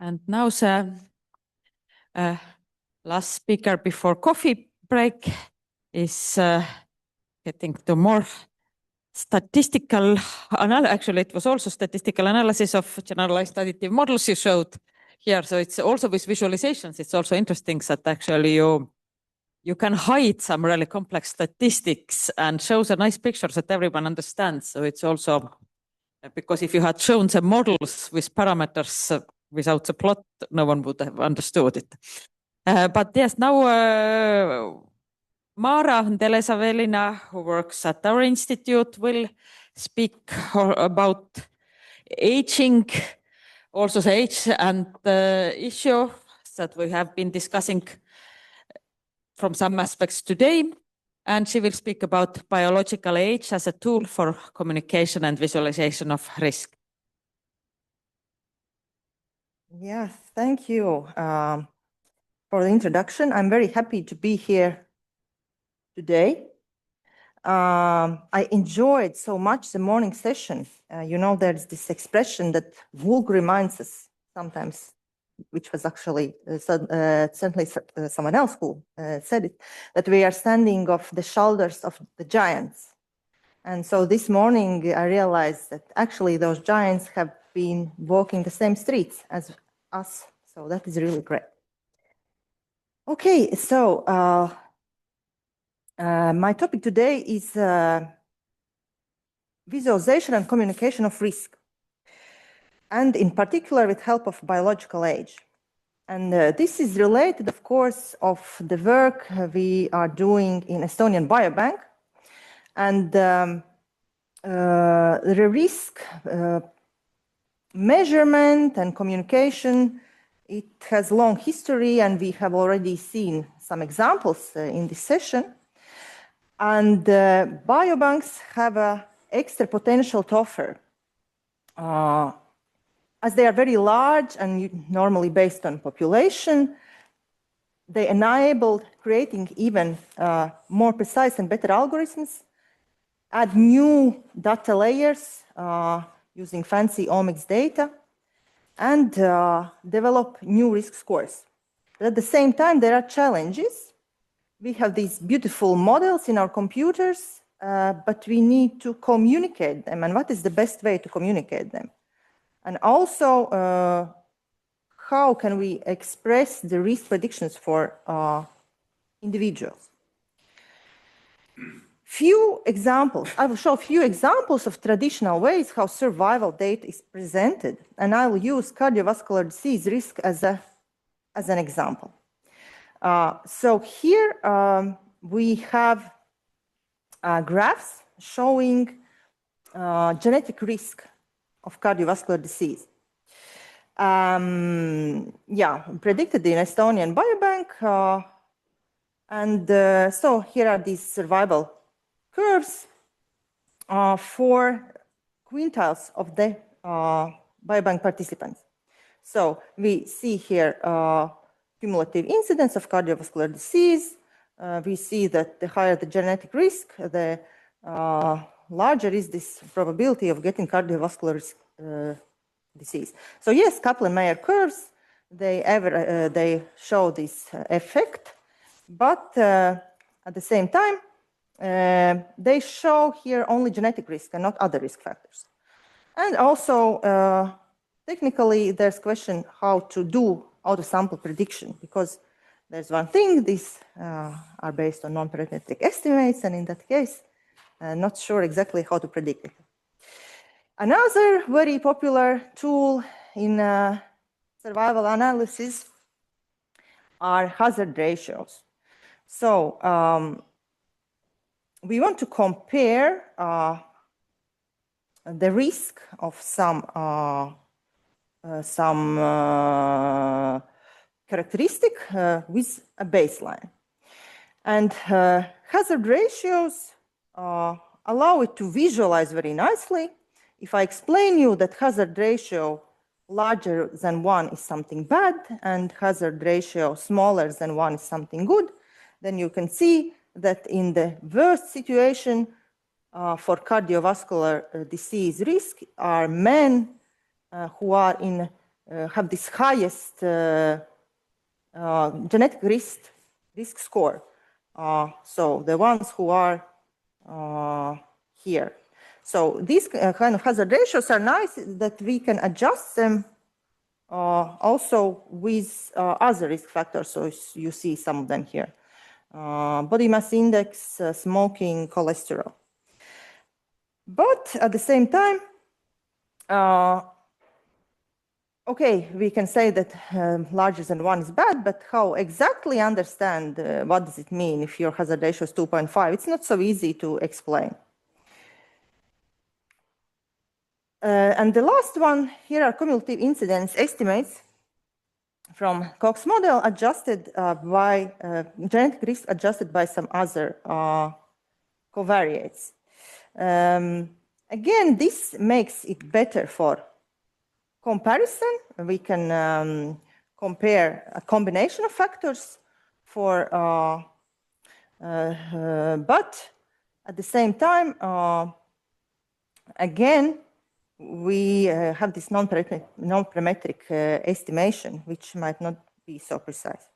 And now the last speaker before coffee break is getting to more statistical analysis. Actually, it was also statistical analysis of generalized additive models you showed here. So it's also with visualizations. It's also interesting that actually you can hide some really complex statistics and shows a nice picture that everyone understands. So it's also because if you had shown the models with parameters without the plot, no one would have understood it. But yes, now Māra Delesa-Vēlina, who works at our institute, will speak about aging, also the age and the issue that we have been discussing from some aspects today. And she will speak about biological age as a tool for communication and visualization of risk. Yes, thank you for the introduction. I'm very happy to be here today. I enjoyed so much the morning session. You know, there's this expression that Vulg reminds us sometimes, which was actually certainly someone else who said it, that we are standing on the shoulders of the giants. And so this morning I realized that actually those giants have been walking the same streets as us. So that is really great. Okay, so my topic today is visualization and communication of risk, and in particular with help of biological age. And this is related, of course, of the work we are doing in Estonian Biobank. And the risk measurement and communication, it has long history, and we have already seen some examples in this session. And biobanks have an extra potential to offer. As they are very large and normally based on population, they enabled creating even more precise and better algorithms, add new data layers using fancy omics data, and develop new risk scores. But at the same time, there are challenges. We have these beautiful models in our computers, but we need to communicate them. And what is the best way to communicate them? And also, how can we express the risk predictions for individuals? Few examples. I will show a few examples of traditional ways how survival data is presented, and I will use cardiovascular disease risk as an example. So here we have graphs showing genetic risk of cardiovascular disease. Predicted in Estonian Biobank. So here are these survival curves for quintiles of the biobank participants. So we see here cumulative incidence of cardiovascular disease. We see that the higher the genetic risk, the larger is this probability of getting cardiovascular disease. So yes, Kaplan-Meier curves, they show this effect, but at the same time, they show here only genetic risk and not other risk factors. And also, technically, there's question how to do auto-sample prediction, because there's one thing, these are based on non-parametric estimates, and in that case, not sure exactly how to predict it. Another very popular tool in survival analysis are hazard ratios. So we want to compare the risk of some characteristic with a baseline. And hazard ratios allow it to visualize very nicely. If I explain you that hazard ratio larger than 1 is something bad and hazard ratio smaller than 1 is something good, then you can see that in the worst situation for cardiovascular disease risk are men who are in have this highest genetic risk score. So the ones who are here. So these kind of hazard ratios are nice that we can adjust them also with other risk factors. So you see some of them here. Body mass index, smoking, cholesterol. But at the same time, okay, we can say that larger than 1 is bad, but how exactly understand what does it mean if your hazard ratio is 2.5? It's not so easy to explain. And the last one, here are cumulative incidence estimates from Cox model adjusted by genetic risk adjusted by some other covariates. Again, this makes it better for comparison. We can compare a combination of factors for, but at the same time, again, we have this non-parametric estimation, which might not be so precise.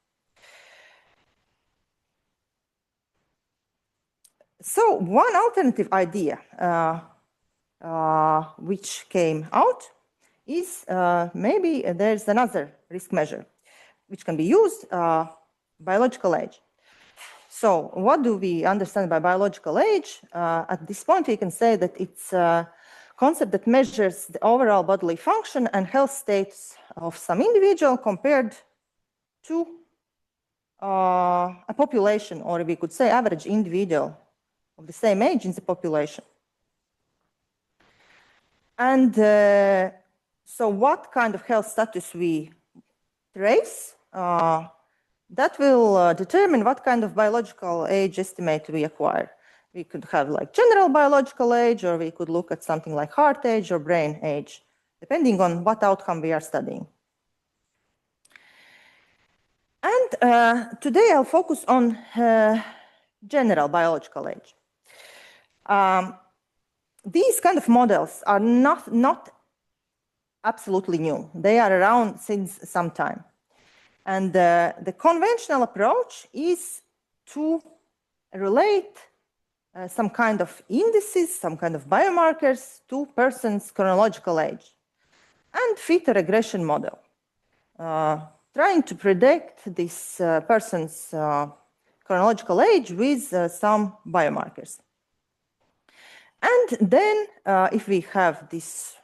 So one alternative idea which came out is maybe there's another risk measure which can be used, biological age. So what do we understand by biological age? At this point, we can say that it's a concept that measures the overall bodily function and health status of some individual compared to a population, or we could say average individual of the same age in the population. And so what kind of health status we trace, that will determine what kind of biological age estimate we acquire. We could have like general biological age, or we could look at something like heart age or brain age, depending on what outcome we are studying. And today I'll focus on general biological age. These kind of models are not absolutely new. They are around since some time. And the conventional approach is to relate some kind of indices, some kind of biomarkers to person's chronological age and fit a regression model, trying to predict this person's chronological age with some biomarkers. And then if we have this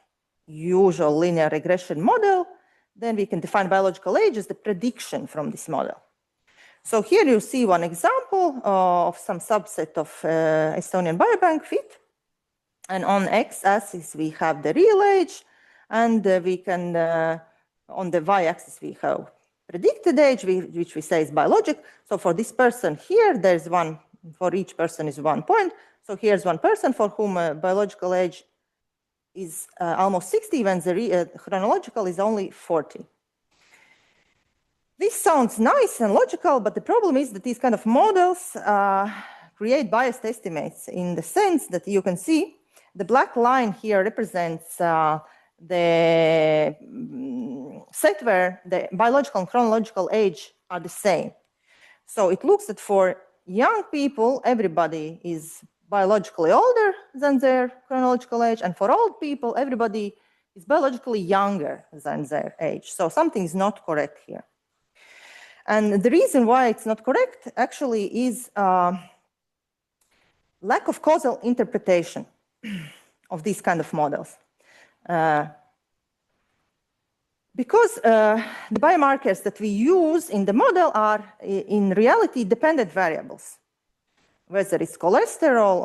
usual linear regression model, then we can define biological age as the prediction from this model. So here you see one example of some subset of Estonian biobank fit. And on x-axis, we have the real age. And we can, on the y-axis, we have predicted age, which we say is biologic. So for this person here, there's one, for each person is 1 point. So here's one person for whom biological age is almost 60, when the chronological is only 40. This sounds nice and logical, but the problem is that these kind of models create biased estimates in the sense that you can see the black line here represents the set where the biological and chronological age are the same. So it looks that for young people, everybody is biologically older than their chronological age, and for old people, everybody is biologically younger than their age. So something is not correct here. And the reason why it's not correct actually is lack of causal interpretation of these kind of models. Because the biomarkers that we use in the model are in reality dependent variables, whether it's cholesterol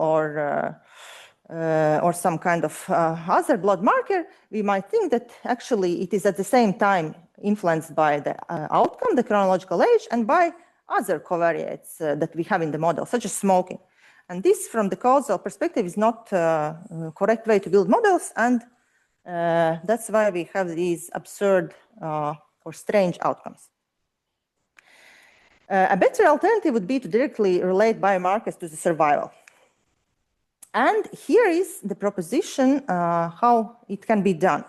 or some kind of other blood marker, we might think that actually it is at the same time influenced by the outcome, the chronological age, and by other covariates that we have in the model, such as smoking. And this, from the causal perspective, is not a correct way to build models, and that's why we have these absurd or strange outcomes. A better alternative would be to directly relate biomarkers to the survival. And here is the proposition how it can be done.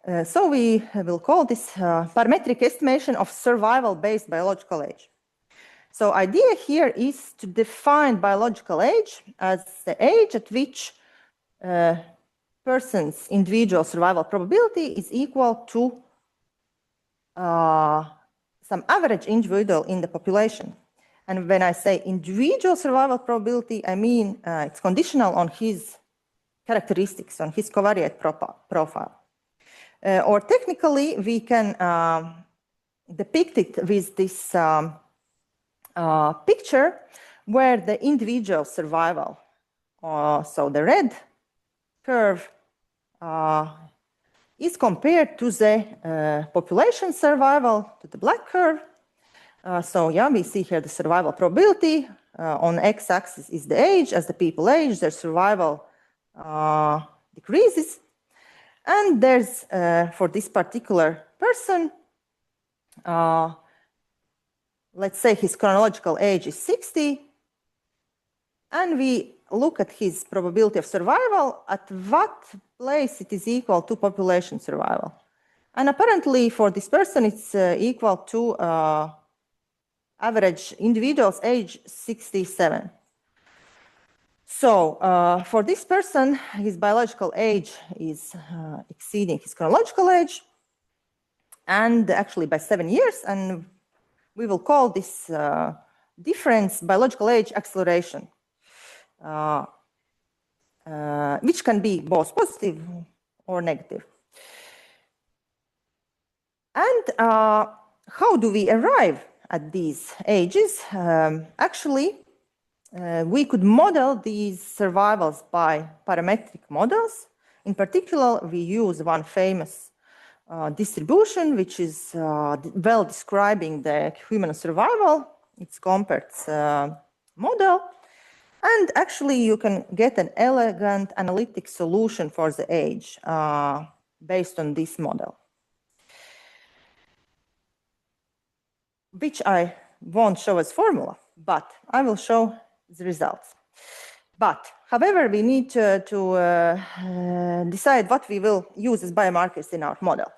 So we will call this parametric estimation of survival-based biological age. So idea here is to define biological age as the age at which person's individual survival probability is equal to some average individual in the population. And when I say individual survival probability, I mean it's conditional on his characteristics, on his covariate profile. Or technically, we can depict it with this picture where the individual survival, so the red curve, is compared to the population survival, to the black curve. So yeah, we see here the survival probability. On x-axis is the age. As the people age, their survival decreases. And there's, for this particular person, let's say his chronological age is 60, and we look at his probability of survival, at what place it is equal to population survival. And apparently for this person, it's equal to average individual's age 67. So for this person, his biological age is exceeding his chronological age, and actually by 7 years, and we will call this difference biological age acceleration, which can be both positive or negative. And how do we arrive at these ages? Actually, we could model these survivals by parametric models. In particular, we use one famous distribution, which is well describing the human survival. It's Gompert's model. And actually, you can get an elegant analytic solution for the age based on this model, which I won't show as formula, but I will show the results. But, however, we need to decide what we will use as biomarkers in our model.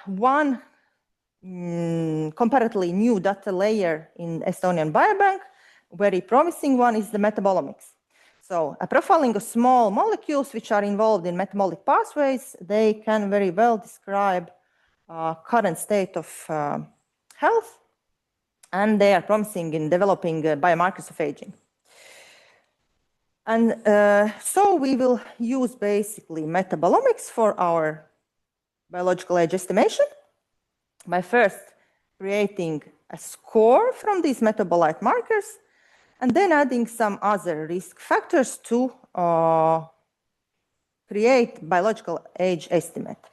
One comparatively new data layer in Estonian Biobank, very promising one, is the metabolomics. So profiling of small molecules which are involved in metabolic pathways, they can very well describe current state of health, and they are promising in developing biomarkers of aging. And so we will use basically metabolomics for our biological age estimation by first creating a score from these metabolite markers and then adding some other risk factors to create biological age estimate.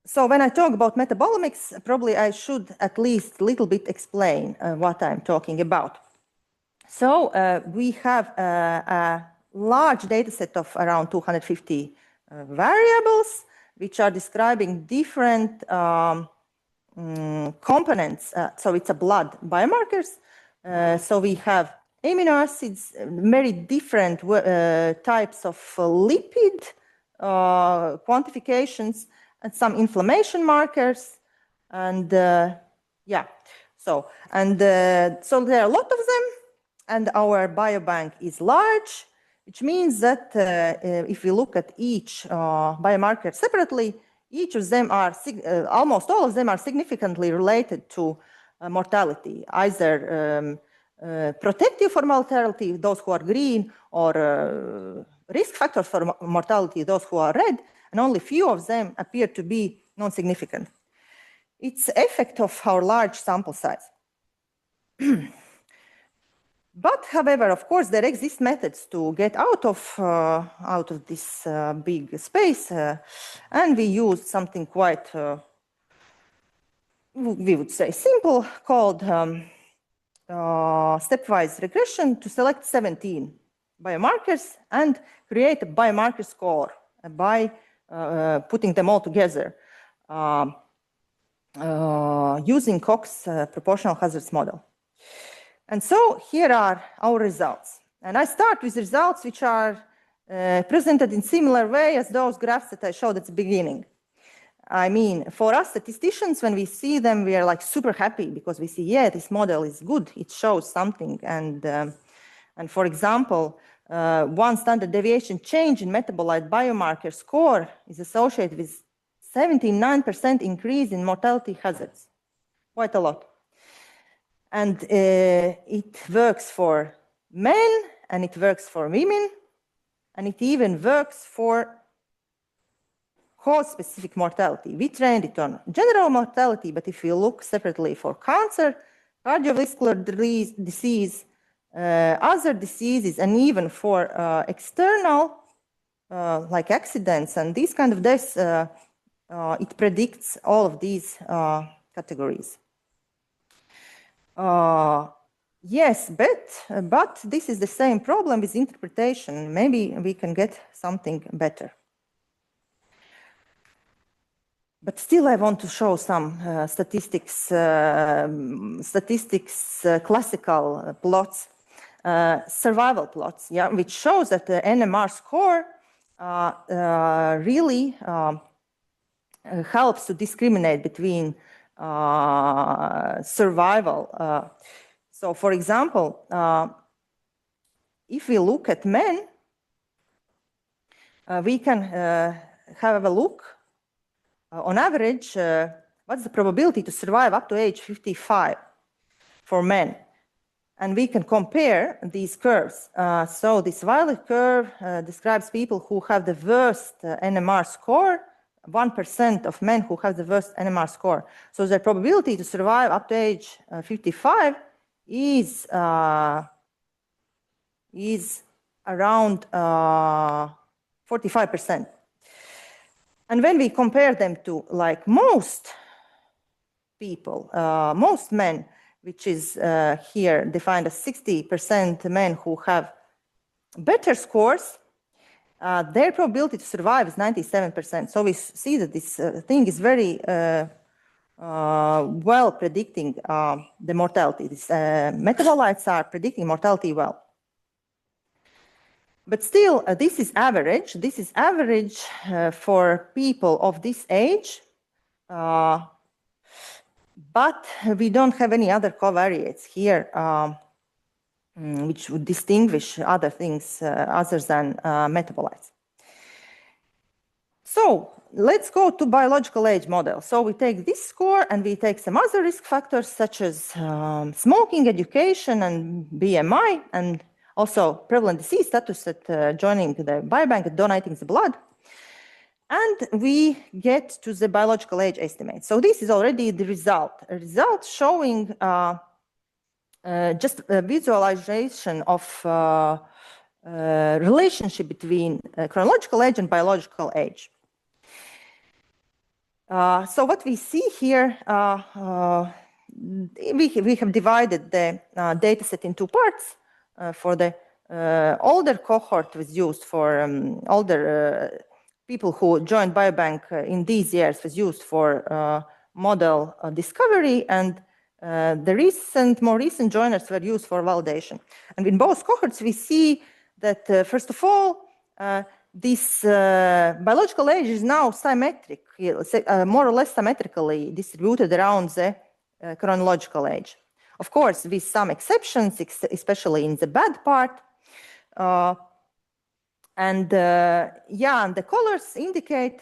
So when I talk about metabolomics, probably I should at least a little bit explain what I'm talking about. So we have a large data set of around 250 variables, which are describing different components. So it's a blood biomarkers. So we have amino acids, very different types of lipid quantifications, and some inflammation markers, and yeah. So there are a lot of them, and our biobank is large, which means that if we look at each biomarker separately, each of them are almost all of them are significantly related to mortality, either protective for mortality, those who are green, or risk factors for mortality, those who are red, and only few of them appear to be non-significant. It's the effect of our large sample size. But, however, of course, there exist methods to get out of this big space, and we use something quite, we would say, simple, called stepwise regression to select 17 biomarkers and create a biomarker score by putting them all together using Cox's proportional hazards model. And so here are our results. And I start with results which are presented in similar way as those graphs that I showed at the beginning. I mean, for us statisticians, when we see them, we are like super happy because we see, yeah, this model is good. It shows something. And for example, one standard deviation change in metabolite biomarker score is associated with 79% increase in mortality hazards. Quite a lot. And it works for men, and it works for women, and it even works for cause-specific mortality. We trained it on general mortality, but if you look separately for cancer, cardiovascular disease, other diseases, and even for external, like accidents and these kind of deaths, it predicts all of these categories. Yes, but this is the same problem with interpretation. Maybe we can get something better. But still, I want to show some statistics classical plots, survival plots, yeah, which shows that the NMR score really helps to discriminate between survival. So, for example, if we look at men, we can have a look. On average, what's the probability to survive up to age 55 for men? And we can compare these curves. So this violet curve describes people who have the worst NMR score, 1% of men who have the worst NMR score. So their probability to survive up to age 55 is around 45%. And when we compare them to like most people, most men, which is here defined as 60% men who have better scores, their probability to survive is 97%. So we see that this thing is very well predicting the mortality. These metabolites are predicting mortality well. But still, this is average. This is average for people of this age, but we don't have any other covariates here which would distinguish other things other than metabolites. So let's go to biological age model. So we take this score and we take some other risk factors such as smoking, education, and BMI, and also prevalent disease status at joining the biobank and donating the blood. And we get to the biological age estimate. So this is already the result. A result showing just a visualization of relationship between chronological age and biological age. So what we see here, we have divided the data set in two parts. For the older cohort was used for older people who joined biobank in these years was used for model discovery, and the more recent joiners were used for validation. And in both cohorts, we see that first of all, this biological age is now symmetric, more or less symmetrically distributed around the chronological age. Of course, with some exceptions, especially in the bad part. And the colors indicate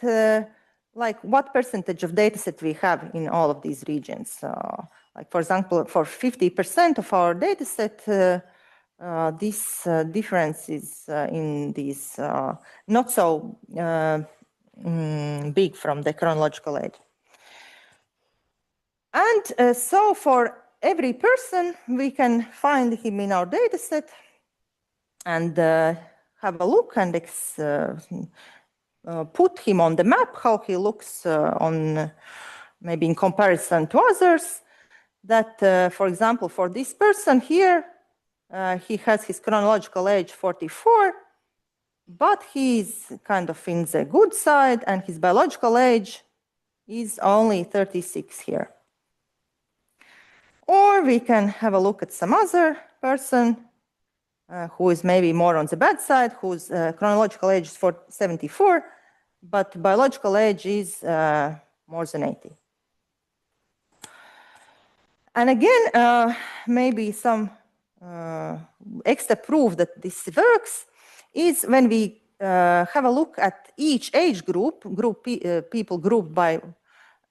like what percentage of data set we have in all of these regions. Like for example, for 50% of our data set, this difference is in these not so big from the chronological age. And so for every person, we can find him in our data set and have a look and put him on the map, how he looks on maybe in comparison to others. That, for example, for this person here, he has his chronological age 44, but he's kind of in the good side, and his biological age is only 36 here. Or we can have a look at some other person who is maybe more on the bad side, whose chronological age is 74, but biological age is more than 80. And again, maybe some extra proof that this works is when we have a look at each age group, people grouped by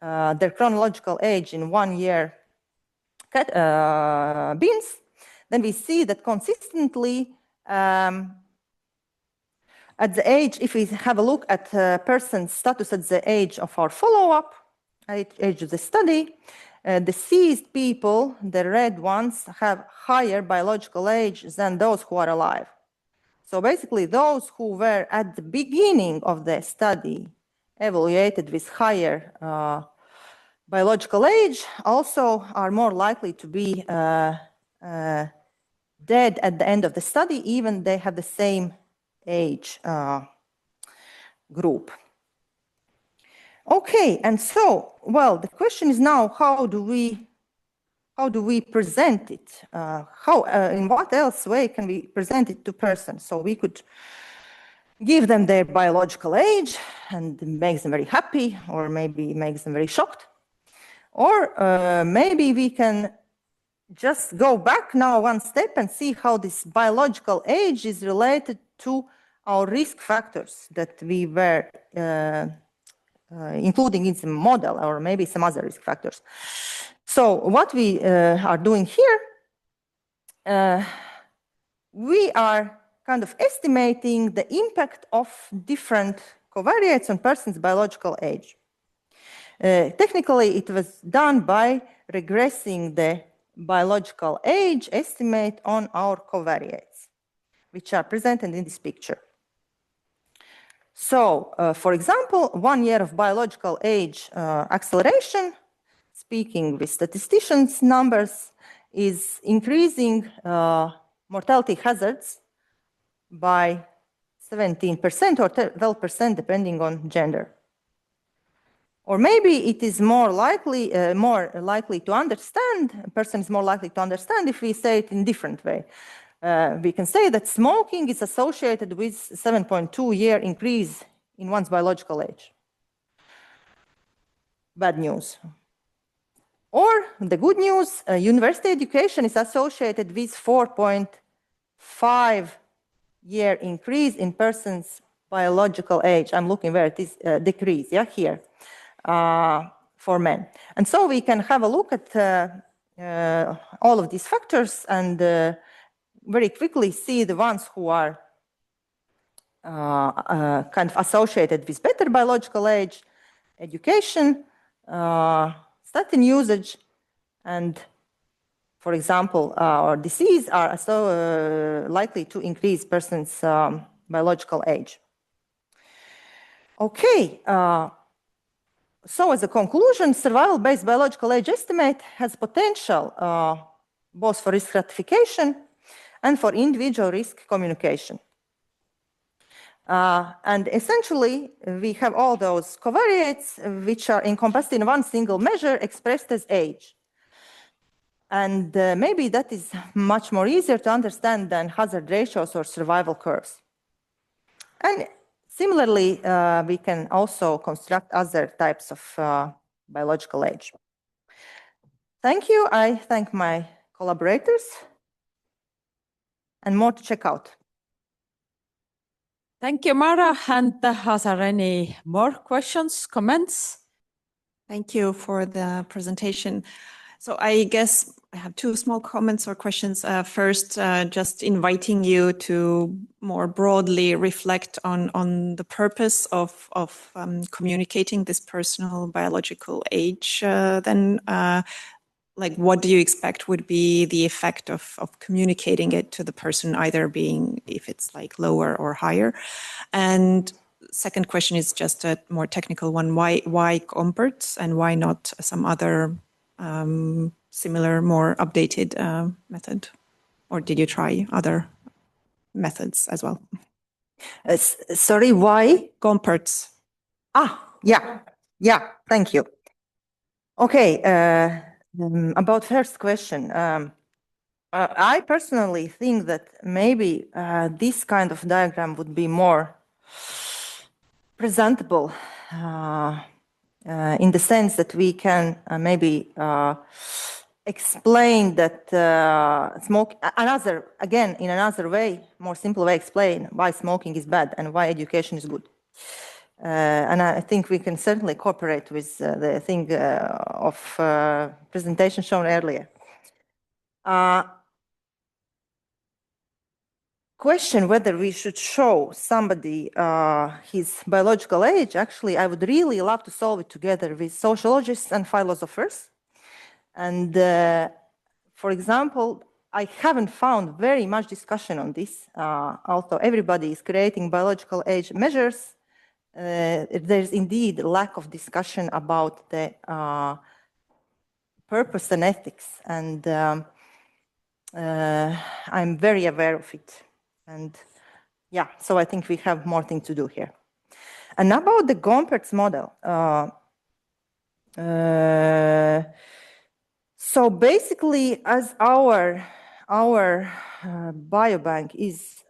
their chronological age in 1 year bins, then we see that consistently at the age, if we have a look at a person's status at the age of our follow-up, age of the study, the seized people, the red ones, have higher biological age than those who are alive. So basically, those who were at the beginning of the study evaluated with higher biological age also are more likely to be dead at the end of the study, even they have the same age group. Okay, and so, well, the question is now, how do we present it? In what else way can we present it to persons? So we could give them their biological age and makes them very happy, or maybe makes them very shocked. Or maybe we can just go back now one step and see how this biological age is related to our risk factors that we were including in the model, or maybe some other risk factors. So what we are doing here, we are kind of estimating the impact of different covariates on person's biological age. Technically, it was done by regressing the biological age estimate on our covariates, which are presented in this picture. So, for example, 1 year of biological age acceleration, speaking with statisticians' numbers, is increasing mortality hazards by 17% or 12%, depending on gender. Or maybe it is more likely to understand, a person is more likely to understand if we say it in a different way. We can say that smoking is associated with 7.2-year increase in one's biological age. Bad news. Or the good news, university education is associated with 4.5-year increase in person's biological age. I'm looking where it is decrease, yeah, here, for men. And so we can have a look at all of these factors and very quickly see the ones who are kind of associated with better biological age, education, statin usage, and, for example, or disease are so likely to increase person's biological age. Okay, so as a conclusion, survival-based biological age estimate has potential both for risk stratification and for individual risk communication. And essentially, we have all those covariates which are encompassed in one single measure expressed as age. And maybe that is much more easier to understand than hazard ratios or survival curves. And similarly, we can also construct other types of biological age. Thank you. I thank my collaborators. And more to check out. Thank you, Māra. And are there any more questions, comments? Thank you for the presentation. So I guess I have two small comments or questions. First, just inviting you to more broadly reflect on the purpose of communicating this personal biological age. Like, what do you expect would be the effect of communicating it to the person, either being if it's like lower or higher? And second question is just a more technical one. Why Comperts and why not some other similar, more updated method? Or did you try other methods as well? Sorry, why? Comperts. Yeah, thank you. Okay. About first question, I personally think that maybe this kind of diagram would be more presentable in the sense that we can maybe explain that in another way, more simple way, explain why smoking is bad and why education is good. And I think we can certainly cooperate with the thing of presentation shown earlier. Question whether we should show somebody his biological age, actually, I would really love to solve it together with sociologists and philosophers. And for example, I haven't found very much discussion on this, although everybody is creating biological age measures. There's indeed a lack of discussion about the purpose and ethics, and I'm very aware of it. And yeah, so I think we have more things to do here. And about the Gompertz model, so basically, as our biobank is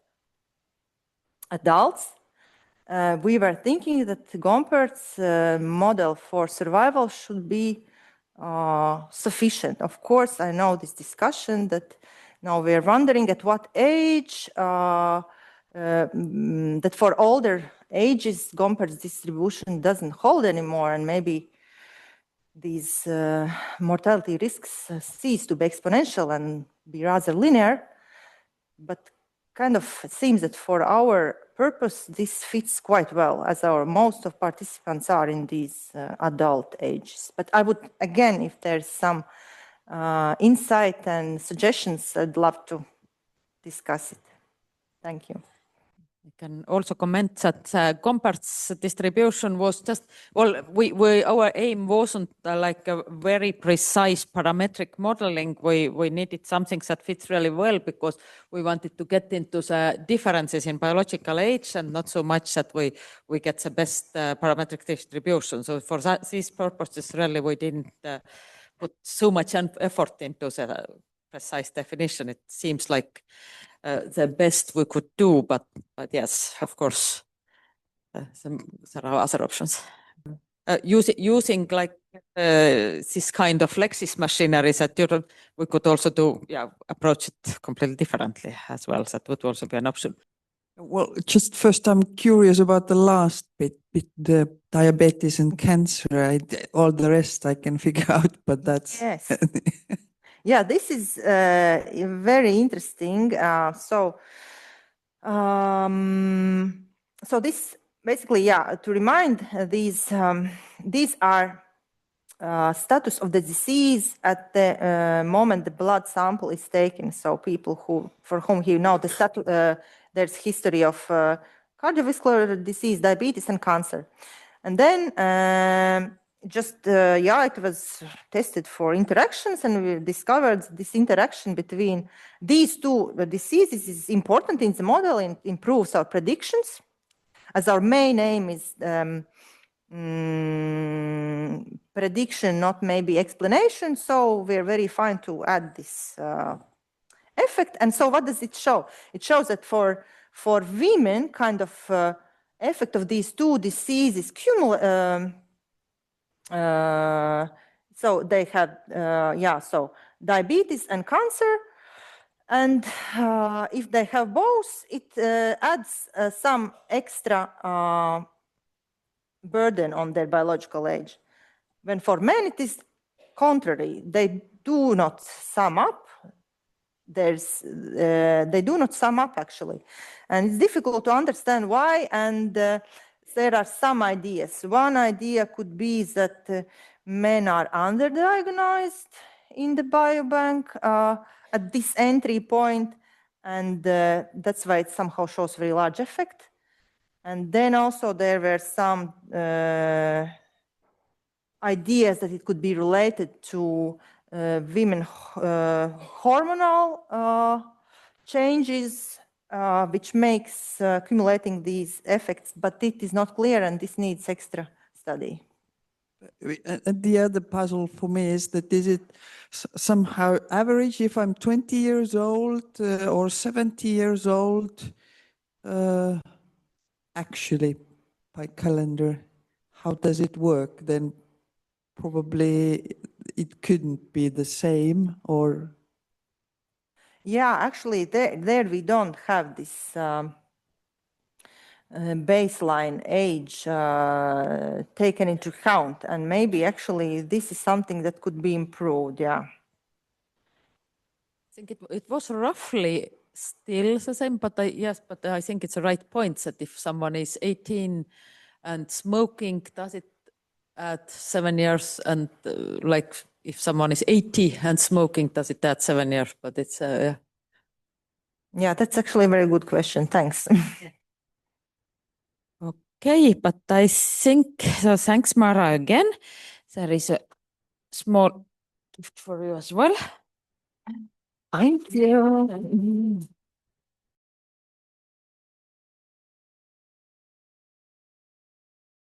adults, we were thinking that the Gompertz model for survival should be sufficient. Of course, I know this discussion that now we're wondering at what age, that for older ages, Gompertz distribution doesn't hold anymore, and maybe these mortality risks cease to be exponential and be rather linear. But kind of it seems that for our purpose, this fits quite well, as most of participants are in these adult ages. But I would, again, if there's some insight and suggestions, I'd love to discuss it. Thank you. I can also comment that Gompertz distribution was just, well, our aim wasn't like a very precise parametric modeling. We needed something that fits really well because we wanted to get into the differences in biological age and not so much that we get the best parametric distribution. So for these purposes, really, we didn't put so much effort into the precise definition. It seems like the best we could do, but yes, of course, there are other options. Using like this kind of Lexis machinery that we could also do, approach it completely differently as well. That would also be an option. Well, just first, I'm curious about the last bit the diabetes and cancer. All the rest I can figure out, but that's... Yes. Yeah, this is very interesting. So this basically, to remind these are status of the disease at the moment the blood sample is taken. So people for whom you know there's history of cardiovascular disease, diabetes, and cancer, and then. It was tested for interactions, and we discovered this interaction between these two diseases is important in the model and improves our predictions. As our main aim is prediction, not maybe explanation, so we're very fine to add this effect. And so what does it show? It shows that for women, kind of effect of these two diseases so they have, so diabetes and cancer. And if they have both, it adds some extra burden on their biological age. When for men, it is contrary. They do not sum up. They do not sum up, actually. And it's difficult to understand why. And there are some ideas. One idea could be that men are underdiagnosed in the biobank at this entry point, and that's why it somehow shows very large effect. And then also there were some ideas that it could be related to women hormonal changes, which makes accumulating these effects, but it is not clear, and this needs extra study. And the other puzzle for me is that is it somehow average if I'm 20 years old or 70 years old? Actually, by calendar, how does it work? Then probably it couldn't be the same, or Yeah, actually, there we don't have this baseline age taken into account, and maybe actually this is something that could be improved. Yeah. I think it was roughly still the same, but I think it's the right point that if someone is 18 and smoking, does it add 7 years? And like if someone is 80 and smoking, does it add 7 years? But it's yeah. Yeah, that's actually a very good question. Thanks. Okay, but I think so. Thanks, Māra, again. There is a small gift for you as well. Thank you.